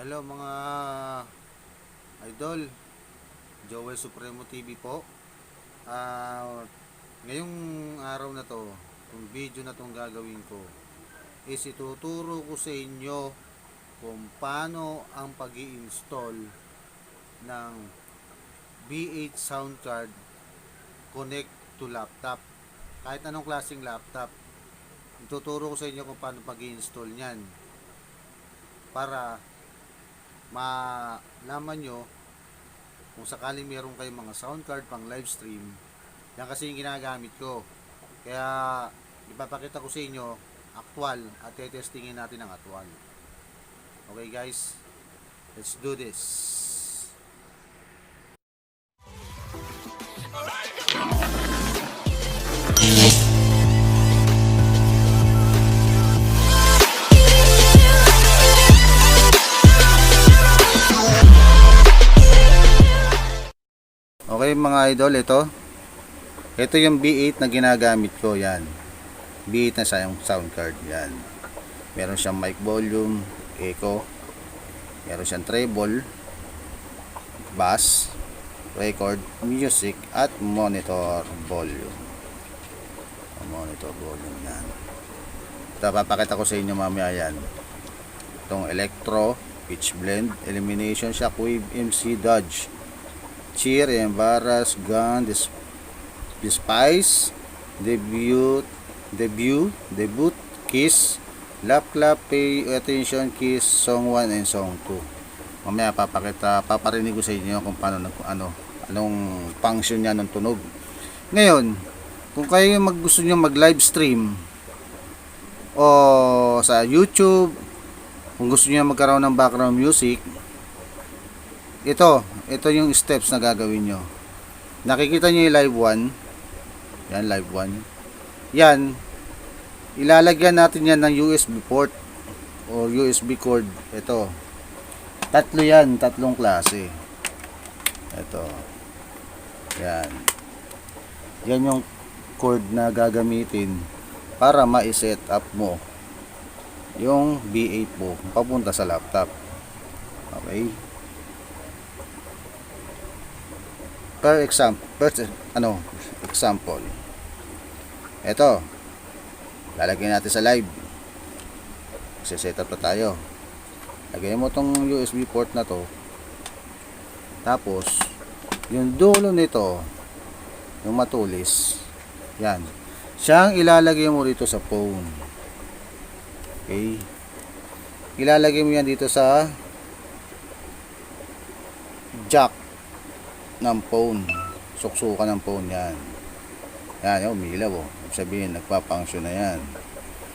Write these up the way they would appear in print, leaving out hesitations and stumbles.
Hello mga idol, Joel Supremo TV po. Ngayong araw na to, itong video na tong gagawin ko is ituturo ko sa inyo kung paano ang pag-i-install ng B8 sound card connect to laptop. Kahit anong klaseng laptop, ituturo ko sa inyo kung paano pag-i-install niyan para malaman nyo kung sakaling meron kayong mga sound card pang live stream. Yan kasi yung ginagamit ko, kaya ipapakita ko sa inyo actual at testingin natin ang actual. Okay guys, let's do this. Okay mga idol, ito yung B8 na ginagamit ko. Yan, B8 na sound card. Yan, meron siyang mic volume, echo, meron siyang treble, bass, record, music, at monitor volume. Yan, ito papakita ko sa inyo mamaya. Yan, itong electro, pitch blend, elimination, shockwave, MC, dodge, cheer, embarrass, gun, despise, debut, kiss, lap clap, pay attention, kiss, song 1 and song 2. Mamaya paparinig ko sa inyo kung paano anong function niya ng tunog. Ngayon, kung kayo gusto niyo mag live stream o sa YouTube, kung gusto niyo magkaroon ng background music, ito yung steps na gagawin nyo. Nakikita nyo yung live 1. Yan, live 1. Yan, ilalagyan natin yan ng USB port o USB cord. Ito, tatlo yan, tatlong klase. Ito, yan. Yan yung cord na gagamitin para ma-set up mo yung B8 mo papunta sa laptop. Okay. Example. Ito, lalagyan natin sa live. Set up na tayo. Lagyan mo tong USB port na to. Tapos, yung dulo nito, yung matulis, yan, siyang ilalagay mo dito sa phone. Okay. Ilalagay mo yan dito sa jack ng phone. Suksukan ng phone yan. Yan, umilaw. Ibig sabihin, nagpa-function na yan.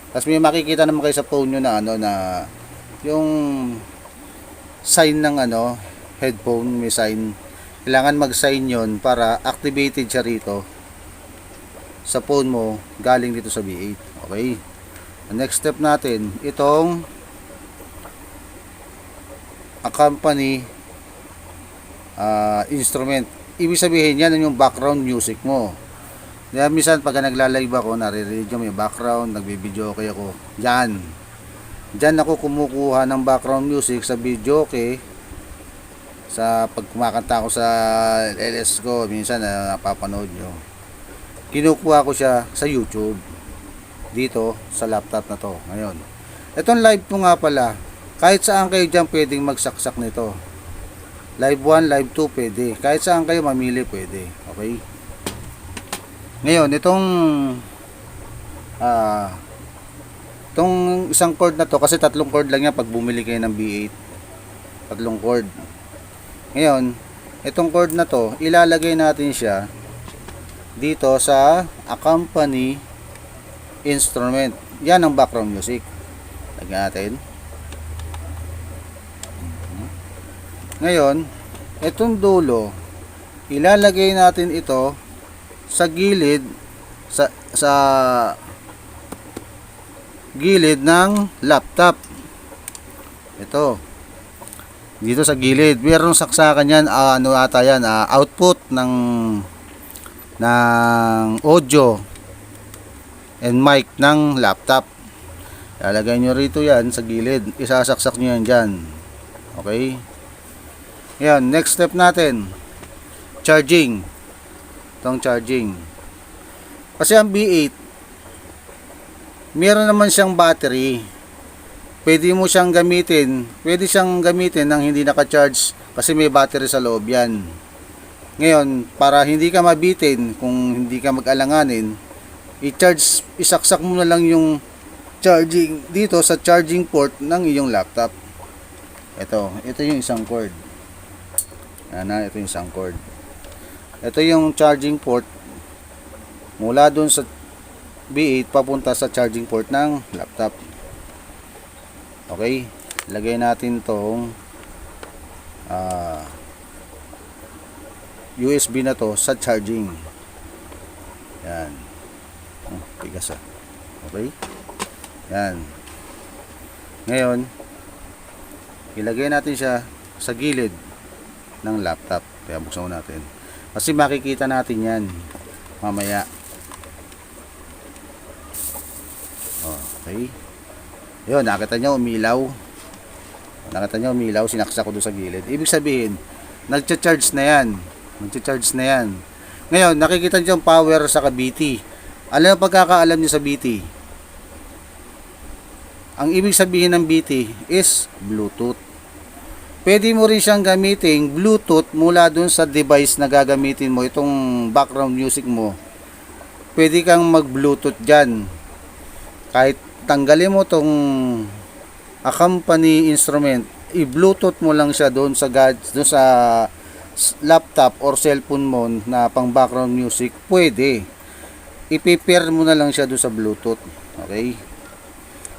Tapos may makikita naman kayo sa phone nyo na na yung sign ng headphone, may sign. Kailangan mag-sign yon para activated siya rito sa phone mo galing dito sa B8. Okay. The next step natin, itong accompany instrument. Ibig sabihin yan yung background music mo. Kaya minsan pag nagla-live ako, naririnig yung may background, nagbibideo okay ako. Diyan ako kumukuha ng background music sa video okay. Sa pag kumakanta ako sa LS ko, minsan napapanood nyo. Kinukuha ko siya sa YouTube. Dito sa laptop na to. Ngayon, itong live po nga pala, kahit saan kayo dyan pwedeng magsaksak nito. Live 1, live 2 pwede. Kahit saan kayo mamili pwede. Okay? Ngayon, itong isang cord na to, kasi tatlong cord lang yan pag bumili kayo ng B8. Tatlong cord. Ngayon, itong cord na to, ilalagay natin siya dito sa accompany instrument. Yan ang background music. Lagyan natin. Ngayon, itong dulo, ilalagay natin ito sa gilid sa gilid ng laptop. Ito. Dito sa gilid, mayroong saksakan yan, ata yan, output ng audio and mic ng laptop. Ilalagay nyo rito yan sa gilid, isasaksak nyo yan dyan. Okay? Yan, next step natin, charging. Itong charging. Kasi ang B8, meron naman siyang battery. Pwede mo siyang gamitin. Pwede siyang gamitin nang hindi naka-charge kasi may battery sa loob yan. Ngayon, para hindi ka mabitin, kung hindi ka mag-alanganin, i-charge, isaksak mo na lang yung charging dito sa charging port ng iyong laptop. Ito yung isang cord. Ito yung isang cord. Ito yung charging port mula dun sa B8 papunta sa charging port ng laptop. Okay, lagay natin tong USB na to sa charging. Yan. Tigas ah. Okay. Yan. Ngayon, ilagay natin siya sa gilid ng laptop. Kaya buksan mo natin. Kasi makikita natin yan mamaya. Okay. Yun, nakita nyo umilaw. Nakita nyo umilaw, sinaksak ko doon sa gilid. Ibig sabihin, nagcha-charge na yan. Nagcha-charge na yan. Ngayon, nakikita nyo yung power sa BT. Alam mo pagkakaalam nyo sa BT? Ang ibig sabihin ng BT is Bluetooth. Pwede mo rin siyang gamitin Bluetooth mula dun sa device na gagamitin mo, itong background music mo. Pwede kang mag-Bluetooth dyan. Kahit tanggalin mo tong accompany instrument, i-Bluetooth mo lang siya doon sa laptop or cellphone mo na pang background music, pwede. I-pair mo na lang siya doon sa Bluetooth. Okay?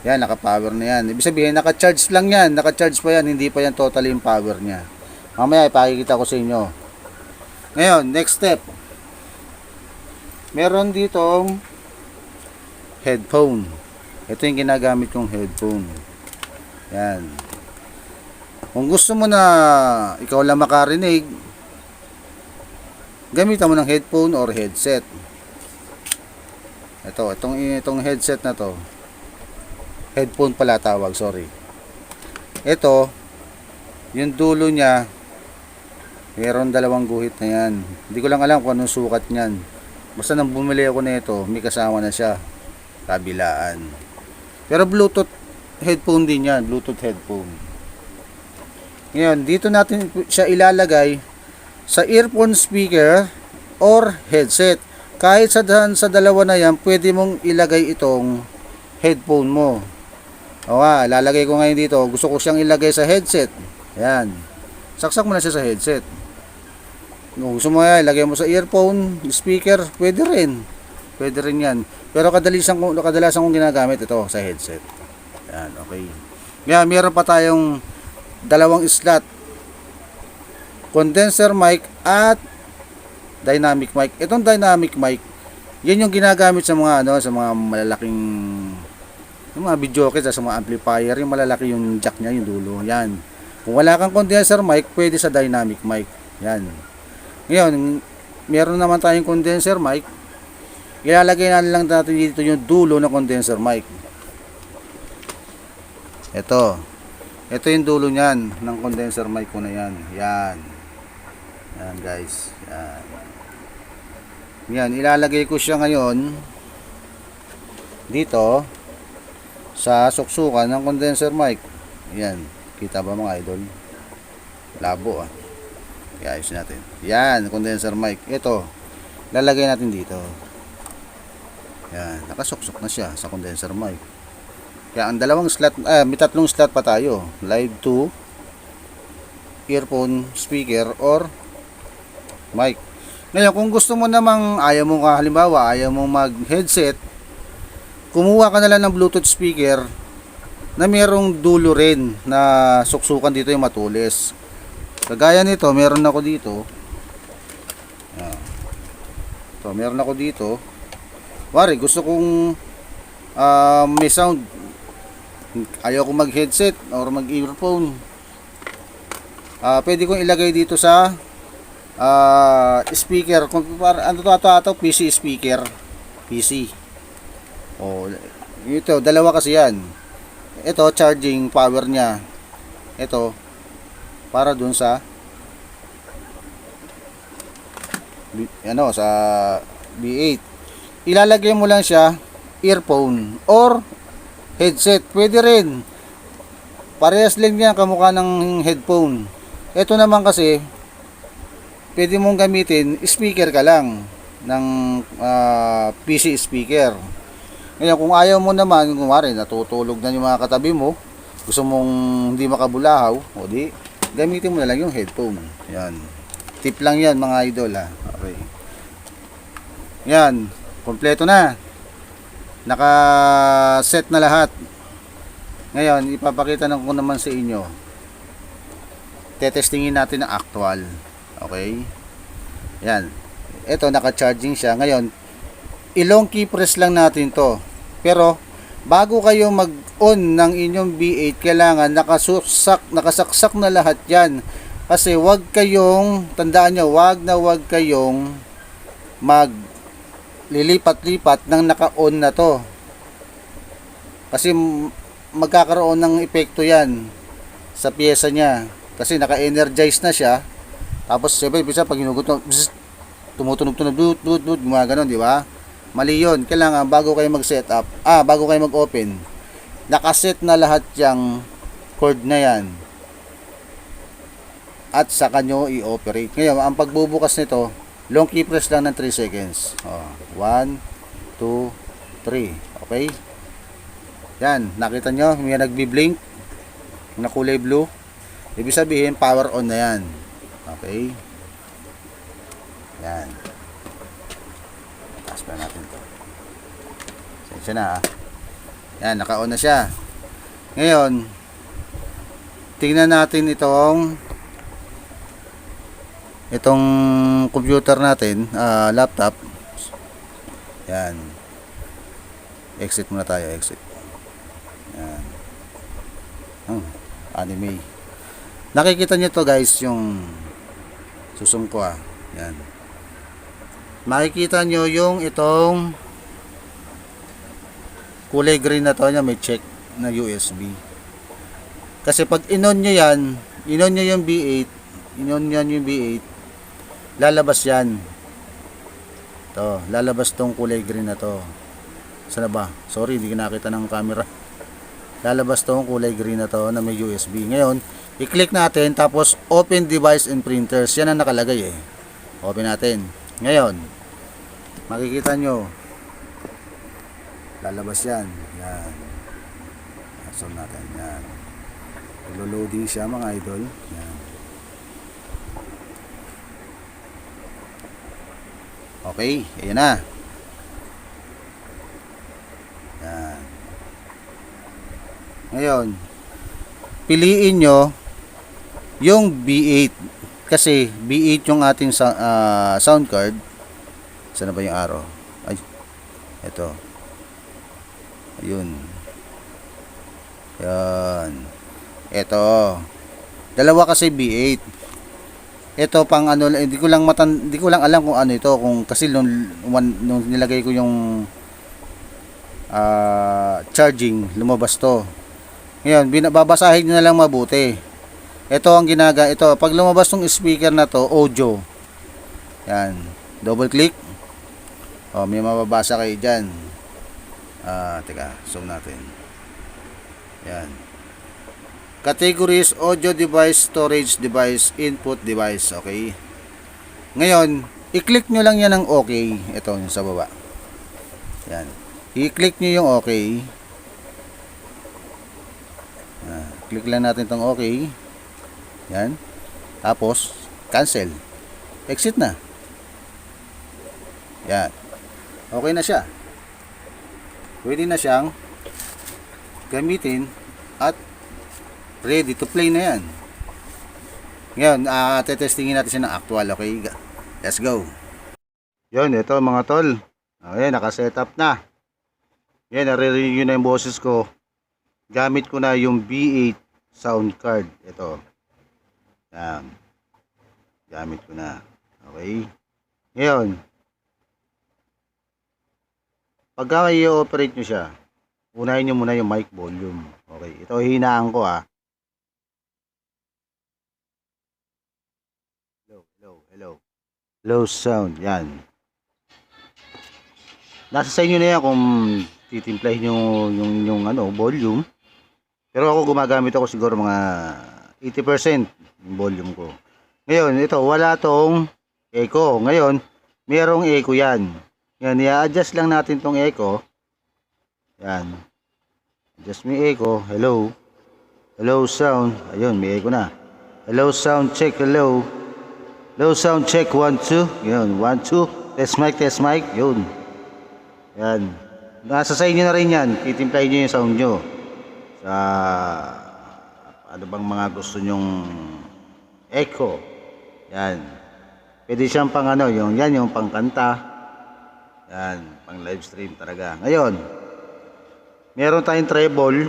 Yan, naka-power na yan. Ibig sabihin, naka-charge lang yan. Naka-charge pa yan, hindi pa yan totally yung power niya. Mamaya, ipakikita ko sa inyo. Ngayon, next step. Meron ditong headphone. Ito yung ginagamit kong headphone. Yan. Kung gusto mo na ikaw lang makarinig, gamitan mo ng headphone or headset. Itong headset na to. Headphone pala tawag, sorry. Ito, yung dulo niya, meron dalawang guhit na yan. Hindi ko lang alam kung anong sukat niyan. Basta nang bumili ako nito, may kasama na siya. Kabilaan. Pero Bluetooth headphone din yan. Bluetooth headphone. Ngayon, dito natin siya ilalagay sa earphone speaker or headset. Kahit sa dalawa na yan, pwede mong ilagay itong headphone mo. O nga, lalagay ko ngayon dito. Gusto ko siyang ilagay sa headset. Ayan. Saksak mo na siya sa headset. Kung gusto mo yan, ilagay mo sa earphone, speaker, pwede rin. Pwede rin yan. Pero kadalasan kong ginagamit ito sa headset. Ayan, okay. Ngayon, meron pa tayong dalawang slot. Condenser mic at dynamic mic. Itong dynamic mic, yan yung ginagamit sa mga sa mga malalaking yung mga video kits, sa mga amplifier, yung malalaki yung jack niya, yung dulo. Yan. Kung wala kang condenser mic, pwede sa dynamic mic. Yan. Ngayon, meron naman tayong condenser mic. Ilalagay na lang natin dito yung dulo ng condenser mic. Ito yung dulo niyan ng condenser mic ko na yan. Yan guys. Yan, ilalagay ko siya ngayon dito sa suksukan ng condenser mic. Yan, kita ba mga idol? Labo ah. Iayos natin. Yan, condenser mic. Ito, lalagay natin dito. Yan, nakasuksok na siya sa condenser mic. Kaya ang dalawang slot, may tatlong slot pa tayo. Live to earphone, speaker, or mic. Ngayon, kung gusto mo namang halimbawa, ayaw mo mag-headset, kumuha ka na lang ng Bluetooth speaker na mayroong dulo rin na suksukan dito yung matulis. Kagaya nito, meron ako dito. Ito, meron ako dito. Wari, gusto kong may sound. Ayaw ko mag-headset or mag-earphone. Pwede kong ilagay dito sa speaker. PC speaker. PC. Ito, dalawa kasi yan. Ito, charging power niya. Ito, para dun sa sa B8. Ilalagay mo lang siya earphone or headset. Pwede rin. Parehas lang yan kamukha ng headphone. Ito naman kasi pwede mong gamitin speaker ka lang ng PC speaker. Ngayon kung ayaw mo naman, kumari natutulog na yung mga katabi mo, gusto mong hindi makabulahaw, o di gamitin mo na lang yung headphone. Yan. Tip lang yan mga idol ha. Okay. Yan. Kompleto na. Naka-set na lahat. Ngayon, ipapakita na ko naman sa inyo. Tetestingin natin ang actual. Okay? Yan. Ito, naka-charging siya. Ngayon, ilong key press lang natin to. Pero, bago kayo mag-on ng inyong B8, kailangan nakasaksak na lahat yan. Kasi wag kayong, tandaan nyo, wag kayong maglilipat-lipat ng naka-on na to. Kasi magkakaroon ng epekto yan sa pyesa niya. Kasi naka-energize na siya. Tapos, siyempre, bisa pag hinugot mo, tumutunog-tunog, gumaganon, di ba? Mali yun. Kailangan, bago kayo mag-setup, bago kayo mag-open, nakaset na lahat yung cord na yan. At saka nyo i-operate. Ngayon, ang pagbubukas nito, long key press lang ng 3 seconds. 1, 2, 3. Okay? Yan, nakita nyo, may nagbi-blink na kulay blue. Ibig sabihin, power on na yan. Okay? Yan. Taas pa natin to. Sensya na Yan, naka-on na siya. Ngayon, tingnan natin itong computer natin, laptop. Yan. Exit muna tayo, exit. Yan. Anime. Nakikita nyo to guys, yung susum ko Yan. Makikita nyo yung itong kulay green na to, may check na USB. Kasi pag inon nyo yan, inon nyo yung B8, lalabas yan. To, lalabas tong kulay green na to. Sana ba? Sorry, hindi ko nakita ng camera. Lalabas tong kulay green na to na may USB. Ngayon, i-click natin tapos open device and printers. Yan ang nakalagay Open natin. Ngayon, makikita nyo. Lalabas yan. Yan. Zoom natin. Yan. Loading siya mga idol. Yan. Okay, ayan na. Yan. Ngayon, piliin nyo yung B8 kasi B8 yung ating sound card. Saan na ba yung arrow? Ay, ito. Ayun. Yan. Ito. Dalawa kasi B8. Ito pang hindi ko lang alam kung ano ito, kung kasi nung nilagay ko yung charging, lumabas to. Ngayon, babasahin nyo na lang mabuti. Ito ang ito, pag lumabas tong speaker na to, audio. Yan. Double click. May mababasa kayo dyan. Teka, zoom natin. Yan. Categories, audio device, storage device, input device. Okay. Ngayon, i-click nyo lang yan ng okay. Ito, yung sa baba. Yan. I-click nyo yung okay. Click lang natin itong okay. Yan. Tapos, cancel. Exit na. Yan. Okay na siya. Pwede na siyang gamitin at ready to play na yan. Ngayon, tetestingin natin siya ng actual. Okay, let's go. Yun, ito mga tol. Ayan, naka-setup na. Yan, naririnig nyo na yung boses ko. Gamit ko na yung B8 sound card. Ito. Yan. Gamit ko na. Okay. Ngayon, pagka i-operate nyo siya, unahin nyo muna yung mic volume. Okay. Ito, hinaan ko Hello. Low sound, yan. Nasa sa inyo na yan kung titimplahin nyo yung ano, volume. Pero ako gumagamit ako siguro mga 80% yung volume ko. Ngayon, ito, wala tong echo. Ngayon, merong echo yan. Yan, i-adjust lang natin tong echo. Yan. Adjust mo yung echo. Hello. Hello sound. Ayun, may echo na. Hello sound check. Hello. Hello sound check. 1, 2. Yun, 1, 2. Test mic, test mic. Yun. Yan. Nasa sa inyo na rin yan. Titimplahin nyo yung sound nyo. Sa ano bang mga gusto nyong echo. Yan. Pwede siyang pang ano, yung pang kanta. Yan, pang live stream talaga. Ngayon, meron tayong treble.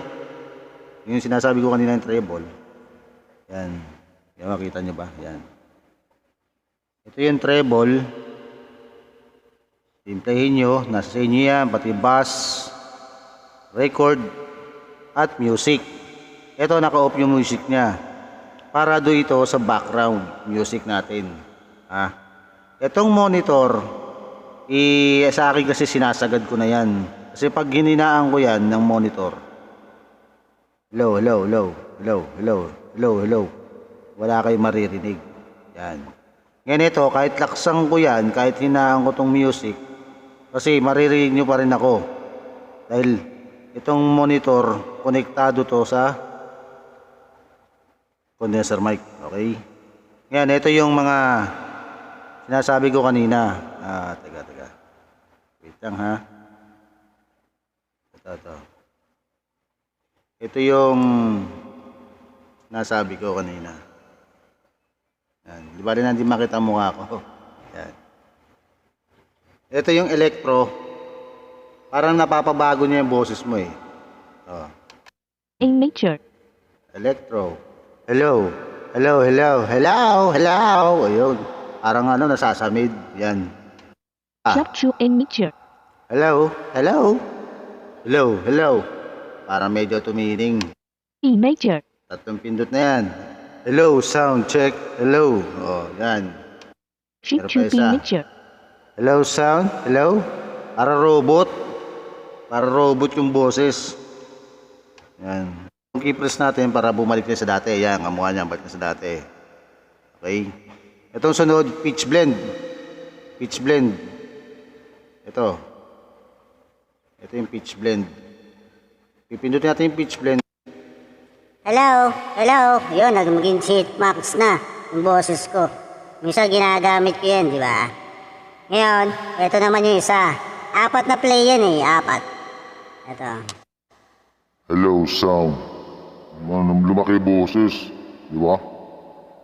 Yung sinasabi ko kanina yung treble. Yan. Yan, makita nyo ba? Yan. Ito yung treble. Timplahin nyo. Nasa sa inyo yan. Pati bass, record, at music. Ito, naka-off yung music niya. Para do ito sa background music natin. Itong monitor, sa akin kasi sinasagad ko na yan. Kasi pag hininaan ko yan ng monitor, hello, hello, hello, hello, hello, hello, hello, wala kayong maririnig. Yan. Ngayon ito, kahit laksan ko yan, kahit hinaan ko tong music, kasi maririnig nyo pa rin ako. Dahil itong monitor, konektado to sa condenser mic. Okay? Ngayon, ito yung mga sinasabi ko kanina. Teka. Wait lang ha. Ito. Ito yung nasabi ko kanina. Yan. Di ba rin hindi makita ang mukha ko? Yan. Ito yung electro. Parang napapabago niya yung boses mo eh. A major. Electro. Hello. Hello, hello, hello, hello. Ayun. Parang ano, nasasamid. Yan. Drop to A major. Hello, hello. Hello, hello. Parang medyo tumining. E major. Tatlong pindot na yan. Hello, sound check. Hello. Yan. Shift Meron pa to B isa. major. Hello, sound. Hello. Para robot. Para robot yung boses. Yan. Yung key-press natin para bumalik na sa dati. Yan, ang mukha niya balik na sa dati. Okay. Itong sunod, pitch blend. Pitch blend. Ito. Ito yung pitch blend. Pipindutin natin yung pitch blend. Hello, hello. Yun, nagmaging max na yung boses ko. Minsan ginagamit ko yan, di ba? Ngayon, ito naman yung isa. 4 na play yan eh, 4. Ito. Hello, sound. Lumaki boses. Di ba?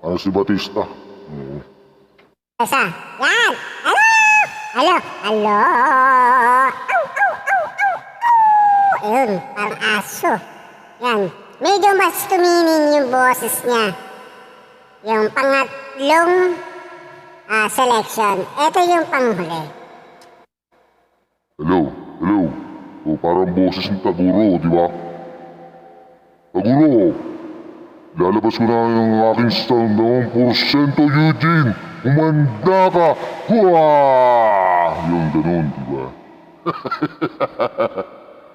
Ano si Batista? Oo. Isa. Yan! Hello! Hello! Hello! Ayun, parang aso. Yan. Medyo mas tumining yung boses niya. Yung pangatlong selection. Ito yung panghuli. Hello, hello. O, parang boses ng Taguro, di ba? Taguro! Lalabas ko na yung aking sound ng 1% Eugene! Umanda ka! Hua! Yung ganun, di ba?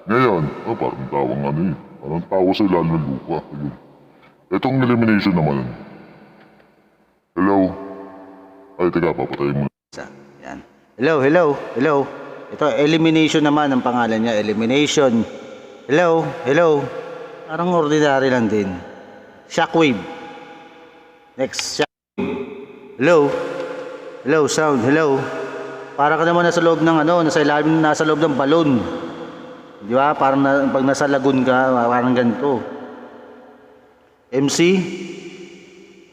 Ngayon, parang tawang ano eh. Parang tawa sa ilalim ng lupa. Ayun. Itong elimination naman. Hello? Ay, teka, papatayin mo. Yan. Hello, hello, hello. Ito, elimination naman ang pangalan niya. Elimination. Hello, hello. Parang ordinary lang din. Shockwave. Next, shockwave. Hello. Hello, sound. Hello. Para ka naman nasa loob ng ano, nasa loob ng balon. Di ba? Parang pag nasa lagoon ka, parang ganito. MC.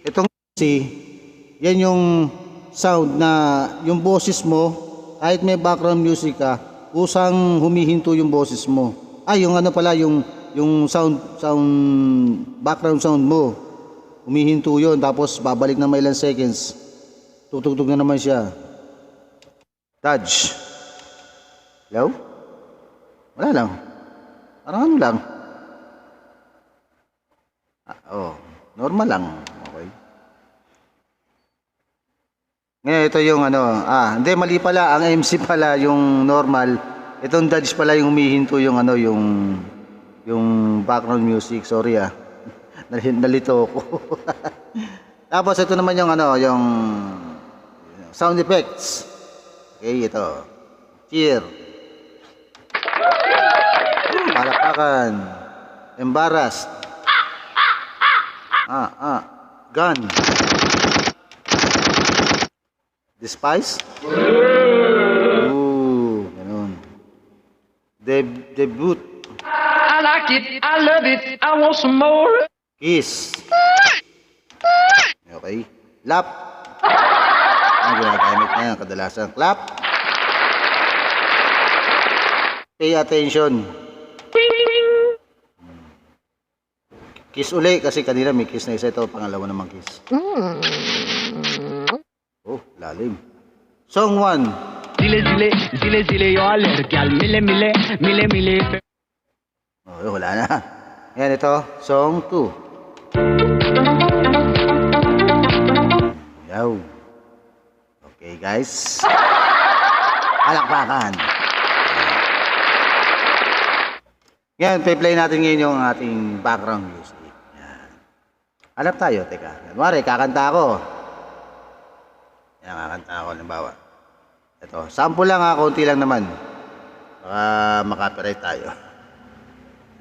Itong MC, yan yung sound na yung boses mo, kahit may background music ka, usang humihinto yung boses mo. Yung ano pala, yung background sound mo, humihinto yun, tapos babalik na may ilang seconds, tutugtog na naman siya. Dodge. Hello? Wala lang. Parang ano lang. Normal lang. Okay. Ngayon, ito yung ano, hindi, mali pala, ang MC pala yung normal. Itong Dodge pala yung humihinto yung ano, yung background music. Sorry nalito ako. Tapos ito naman yung ano, yung sound effects. Okay, ito. Cheer. Palakpakan. Embarrassed. Gun. Despise? Ooh, ganun. Debut. I like it, I love it, I want some more. Kiss. Okay. Lap. Ang ginagamit na yan, kadalasan. Clap. Pay attention. Kiss uli kasi kanina may kiss na isa, ito pangalawa namang kiss. Oh, lalim. Song 1. Zile, yo aler, gal, mile. Oh, wala na. Yan ito, song 2. Yaw. Okay, guys. Palakpakan. Yan, play natin ngayon yung ating background music. Yan. Hanap tayo, teka. Kunwari, kakanta ako. Yan, kakanta ako, halimbawa. Ito, sample lang konti lang naman. Baka makapiright tayo.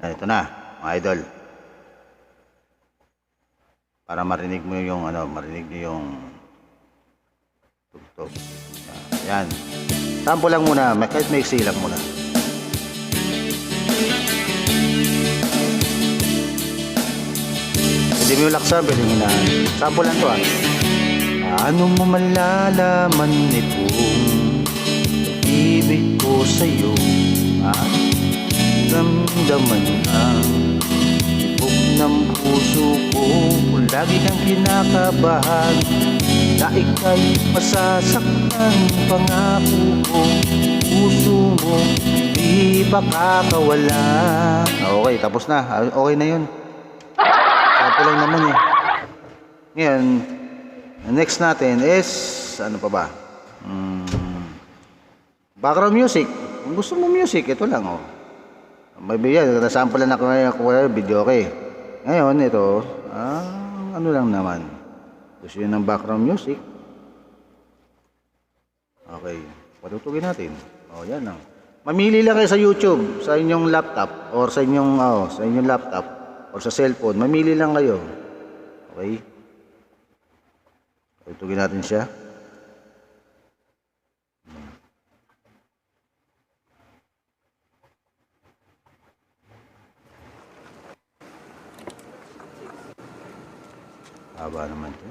Yan, ito na, mga idol. Para marinig mo yung, marinig nyo yung tugtog. Yan. Sample lang muna, kahit may iksi lang muna. Pwede mo yung laksan, pwede mo na. Sample lang to Paano mo malalaman itong pag-ibig ko sa'yo? Ramdaman ang tibok ng puso ko. Kung lagi kang kinakabahan na ika'y masasaktan, pangako ko, puso mo di ba kakawala? Okay, tapos na. Okay na yun. Sample lang naman Ngayon, next natin is, ano pa ba? Background music. Kung gusto mo music, ito lang Maybe yan, nasample na ako video Ngayon, ito, ano lang naman. Gusto yun ng background music. Okay, patutugin natin. Yan lang. Mamili lang kayo sa YouTube, sa inyong laptop, or sa inyong laptop, or sa cellphone. Mamili lang kayo. Okay? Patutugin natin siya. Haba naman ito.